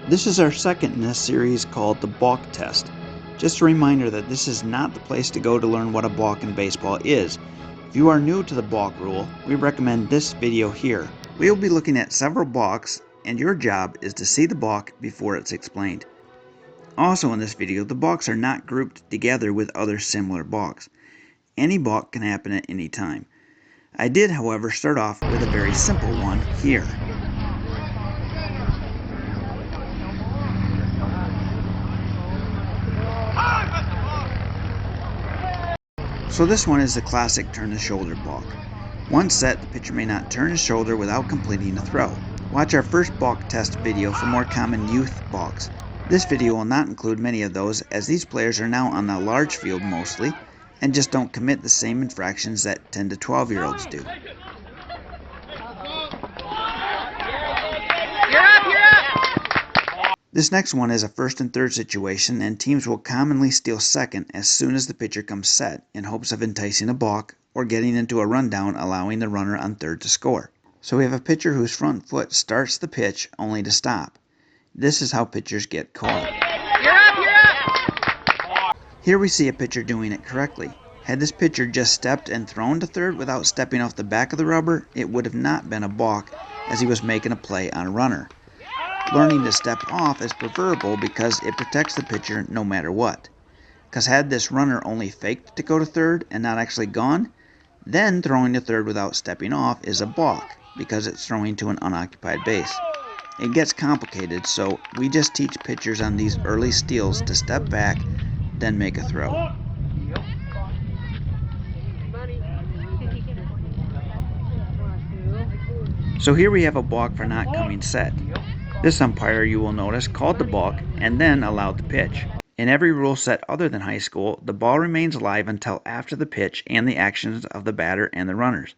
This is our second in this series called the BALK test. Just a reminder that this is not the place to go to learn what a balk in baseball is. If you are new to the balk rule, we recommend this video here. We will be looking at several balks, and your job is to see the balk before it's explained. Also in this video, the balks are not grouped together with other similar balks. Any balk can happen at any time. I did, however, start off with a very simple one here. So this one is the classic turn the shoulder balk. Once set, the pitcher may not turn his shoulder without completing a throw. Watch our first balk test video for more common youth balks. This video will not include many of those, as these players are now on a large field mostly, and just don't commit the same infractions that 10 to 12-year-olds do. This next one is a first and third situation, and teams will commonly steal second as soon as the pitcher comes set in hopes of enticing a balk or getting into a rundown, allowing the runner on third to score. So we have a pitcher whose front foot starts the pitch only to stop. This is how pitchers get caught. Here we see a pitcher doing it correctly. Had this pitcher just stepped and thrown to third without stepping off the back of the rubber, it would have not been a balk, as he was making a play on a runner. Learning to step off is preferable because it protects the pitcher no matter what. Because had this runner only faked to go to third and not actually gone, then throwing to third without stepping off is a balk because it's throwing to an unoccupied base. It gets complicated, so we just teach pitchers on these early steals to step back, then make a throw. So here we have a balk for not coming set. This umpire, you will notice, called the balk and then allowed the pitch. In every rule set other than high school, the ball remains alive until after the pitch and the actions of the batter and the runners.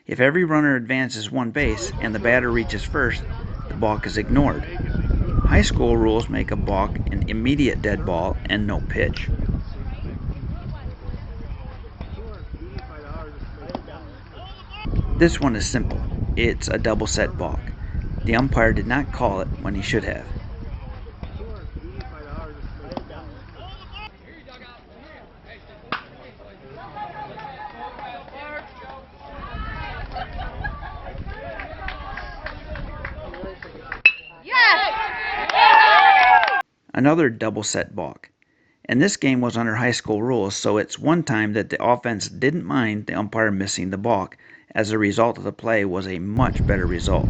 If every runner advances one base and the batter reaches first, the balk is ignored. High school rules make a balk an immediate dead ball and no pitch. This one is simple. It's a double set balk. The umpire did not call it when he should have. Another double set balk. And this game was under high school rules, so it's one time that the offense didn't mind the umpire missing the balk. As a result of the play was a much better result.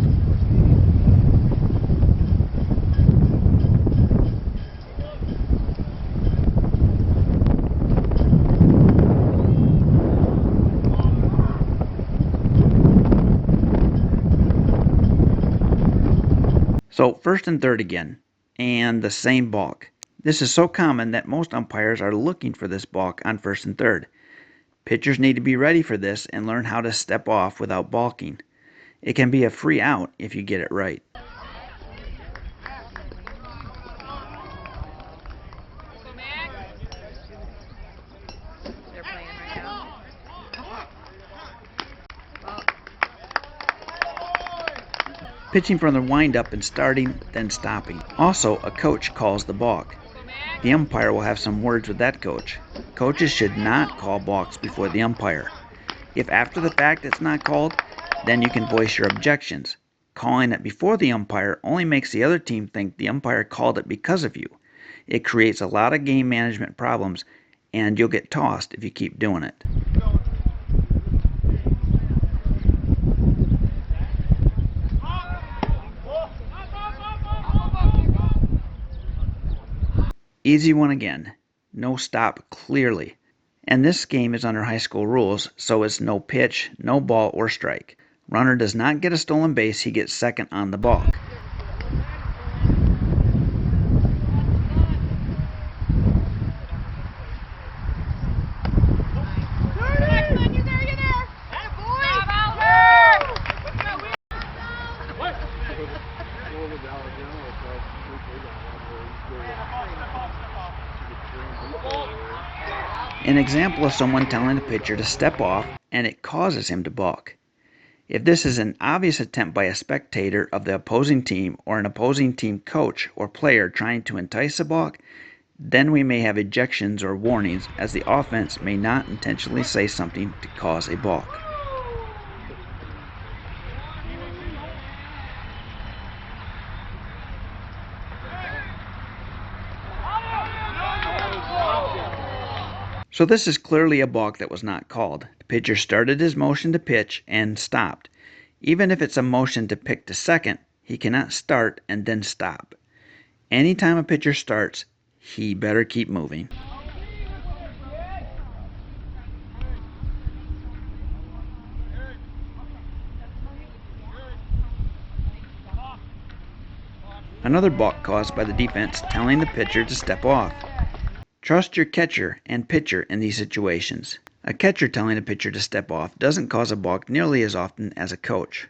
So first and third again, and the same balk. This is so common that most umpires are looking for this balk on first and third. Pitchers need to be ready for this and learn how to step off without balking. It can be a free out if you get it right. Pitching from the windup and starting, then stopping. Also, a coach calls the balk. The umpire will have some words with that coach. Coaches should not call balks before the umpire. If after the fact it's not called, then you can voice your objections. Calling it before the umpire only makes the other team think the umpire called it because of you. It creates a lot of game management problems, and you'll get tossed if you keep doing it. Easy one again. No stop clearly. And this game is under high school rules, so it's no pitch, no ball or strike. Runner does not get a stolen base, he gets second on the balk. An example of someone telling a pitcher to step off and it causes him to balk. If this is an obvious attempt by a spectator of the opposing team or an opposing team coach or player trying to entice a balk, then we may have ejections or warnings, as the offense may not intentionally say something to cause a balk. So this is clearly a balk that was not called. The pitcher started his motion to pitch and stopped. Even if it's a motion to pick to second, he cannot start and then stop. Anytime a pitcher starts, he better keep moving. Another balk caused by the defense telling the pitcher to step off. Trust your catcher and pitcher in these situations. A catcher telling a pitcher to step off doesn't cause a balk nearly as often as a coach.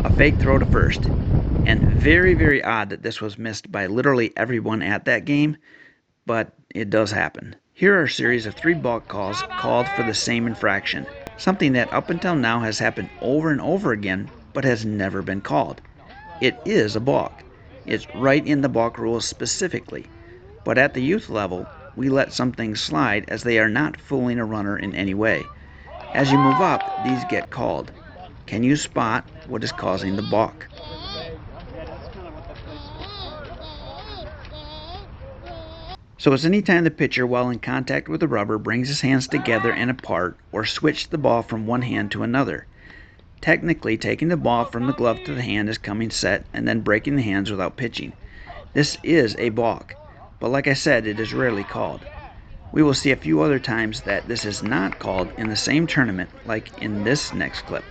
A fake throw to first. And very, very odd that this was missed by literally everyone at that game, but it does happen. Here are a series of 3 balk calls called for the same infraction, something that up until now has happened over and over again, but has never been called. It is a balk. It's right in the balk rules specifically. But at the youth level, we let some things slide as they are not fooling a runner in any way. As you move up, these get called. Can you spot what is causing the balk? So it's any time the pitcher, while in contact with the rubber, brings his hands together and apart or switch the ball from one hand to another. Technically, taking the ball from the glove to the hand is coming set and then breaking the hands without pitching. This is a balk, but like I said, it is rarely called. We will see a few other times that this is not called in the same tournament, like in this next clip.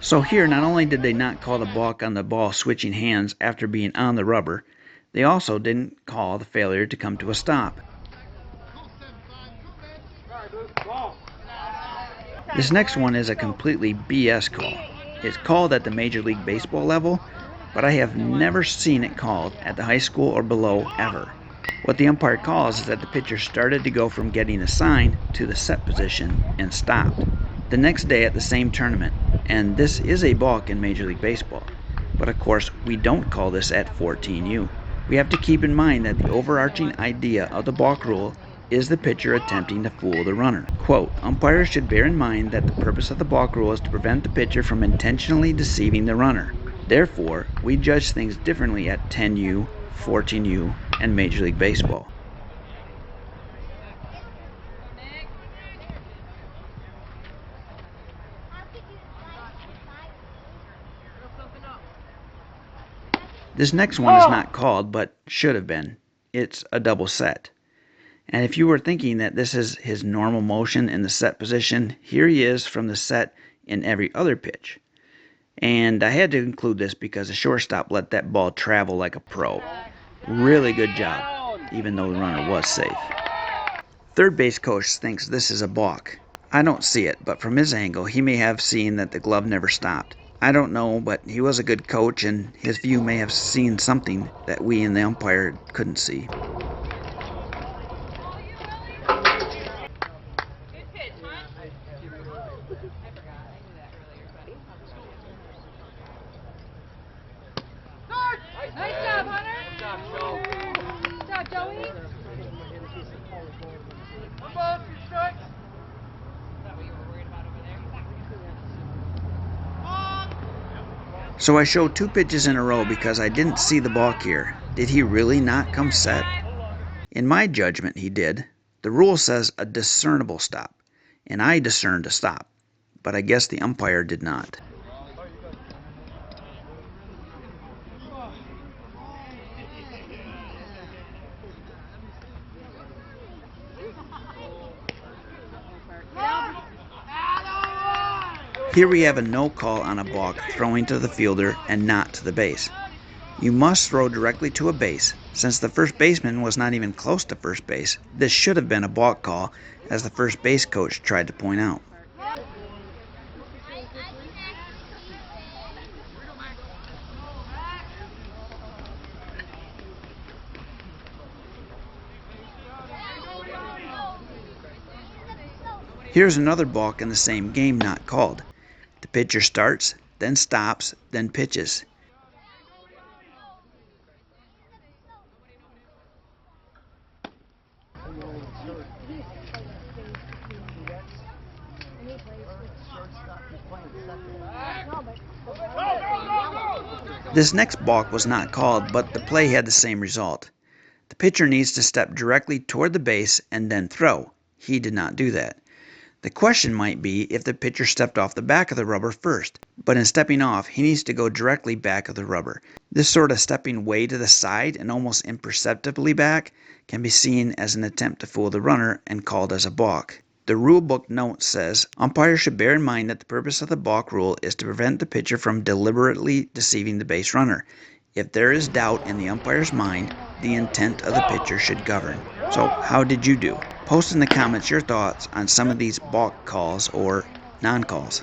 So here, not only did they not call the balk on the ball switching hands after being on the rubber, they also didn't call the failure to come to a stop. This next one is a completely BS call. It's called at the Major League Baseball level, but I have never seen it called at the high school or below ever. What the umpire calls is that the pitcher started to go from getting a sign to the set position and stopped. The next day at the same tournament, and this is a balk in Major League Baseball, but of course we don't call this at 14U. We have to keep in mind that the overarching idea of the balk rule is the pitcher attempting to fool the runner. Quote, umpires should bear in mind that the purpose of the balk rule is to prevent the pitcher from intentionally deceiving the runner. Therefore, we judge things differently at 10U, 14U, and Major League Baseball. This next one is not called, but should have been. It's a double set. And if you were thinking that this is his normal motion in the set position, here he is from the set in every other pitch. And I had to include this because the shortstop let that ball travel like a pro. Really good job, even though the runner was safe. Third base coach thinks this is a balk. I don't see it, but from his angle, he may have seen that the glove never stopped. I don't know, but he was a good coach, and his view may have seen something that we in the umpire couldn't see. Nice job, Hunter. Good job, Joe. Good job, Joey. Come on, 2 strikes. Is that what you were worried about over there? So I showed 2 pitches in a row because I didn't see the balk here. Did he really not come set? In my judgment, he did. The rule says a discernible stop, and I discerned a stop, but I guess the umpire did not. Here we have a no call on a balk throwing to the fielder and not to the base. You must throw directly to a base. Since the first baseman was not even close to first base, this should have been a balk call, as the first base coach tried to point out. Here's another balk in the same game not called. The pitcher starts, then stops, then pitches. This next balk was not called, but the play had the same result. The pitcher needs to step directly toward the base and then throw. He did not do that. The question might be if the pitcher stepped off the back of the rubber first, but in stepping off, he needs to go directly back of the rubber. This sort of stepping way to the side and almost imperceptibly back can be seen as an attempt to fool the runner and called as a balk. The rule book note says umpires should bear in mind that the purpose of the balk rule is to prevent the pitcher from deliberately deceiving the base runner. If there is doubt in the umpire's mind, the intent of the pitcher should govern. So how did you do? Post in the comments your thoughts on some of these balk calls or non-calls.